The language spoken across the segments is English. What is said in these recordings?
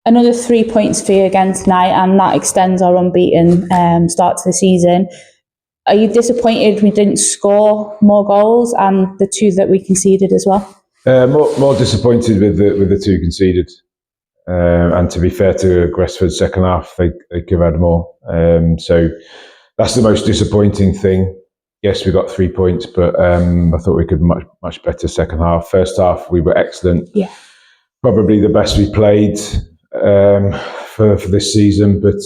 Another 3 points for you again tonight, and that extends our unbeaten start to the season. Are you disappointed we didn't score more goals and the 2 that we conceded as well? More disappointed with the 2 conceded. And to be fair to Gresford's second half, they could have had more. So that's the most disappointing thing. Yes, we got 3 points, but I thought we could much better second half. First half, we were excellent. Yeah. Probably the best we played for this season, but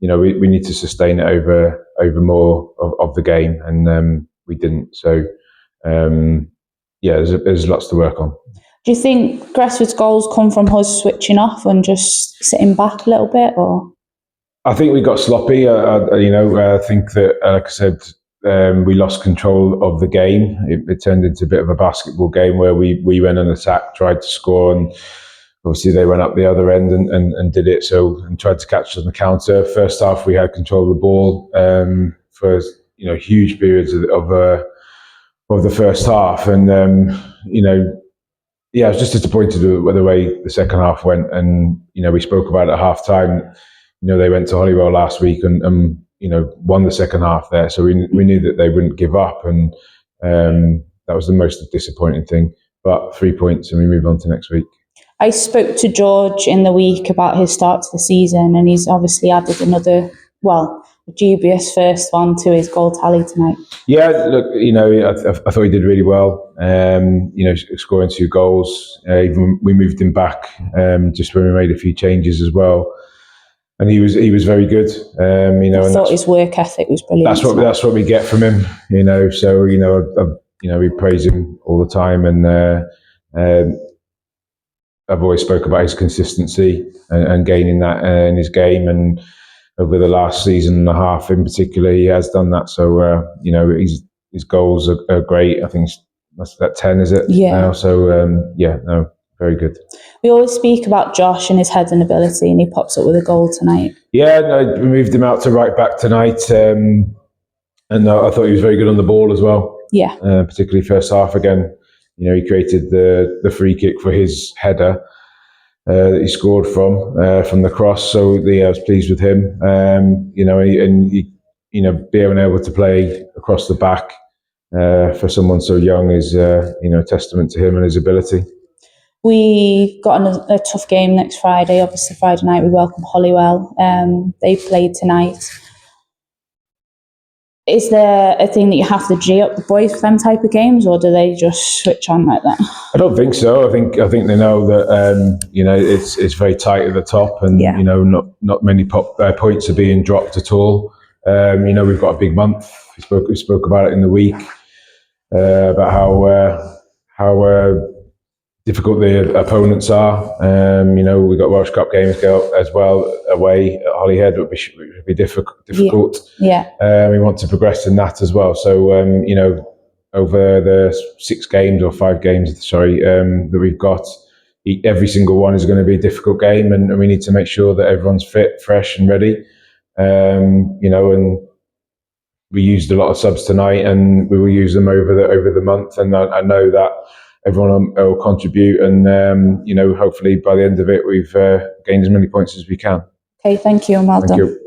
we need to sustain it over more of the game, and we didn't. So there's lots to work on. Do you think Gresford's goals come from us switching off and just sitting back a little bit, or? I think we got sloppy. I think that, like I said, we lost control of the game. It turned into a bit of a basketball game where we went and attacked, tried to score, and obviously they went up the other end and did it. And tried to catch us on the counter. First half, we had control of the ball for huge periods of the first half, and I was just disappointed with the way the second half went. And we spoke about it at half time. They went to Holywell last week and won the second half there. So we knew that they wouldn't give up, and that was the most disappointing thing. But 3 points, and we move on to next week. I spoke to George in the week about his start to the season, and he's obviously added another, dubious first one to his goal tally tonight. Yeah, look, I thought he did really well. Scoring 2 goals. Even we moved him back just when we made a few changes as well, and he was very good. I thought his work ethic was brilliant. That's what we get from him. So we praise him all the time, and I've always spoke about his consistency and gaining that in his game, and over the last season and a half in particular, he has done that. So, his goals are great. I think that's about 10, is it? Yeah. Now? So, very good. We always speak about Josh and his heading ability, and he pops up with a goal tonight. Yeah, we moved him out to right back tonight, and I thought he was very good on the ball as well. Yeah. Particularly first half again. He created the free kick for his header that he scored from the cross. So I was pleased with him. Being able to play across the back for someone so young is a testament to him and his ability. We got a tough game next Friday. Obviously, Friday night we welcome Holywell. They played tonight. Is there a thing that you have to G up the boys for them type of games, or do they just switch on like that? I don't think so. I think they know that it's very tight at the top, and not many points are being dropped at all. We've got a big month. We spoke about it in the week about how difficult the opponents are. We've got Welsh Cup games as well away at Holyhead, which would be difficult. Yeah. We want to progress in that as well. So, over the 6 games or 5 games, that we've got, every single one is going to be a difficult game, and we need to make sure that everyone's fit, fresh, and ready. And we used a lot of subs tonight, and we will use them over the month. And I know that everyone will contribute, and hopefully by the end of it, we've gained as many points as we can. Okay, thank you, and well done. Thank you.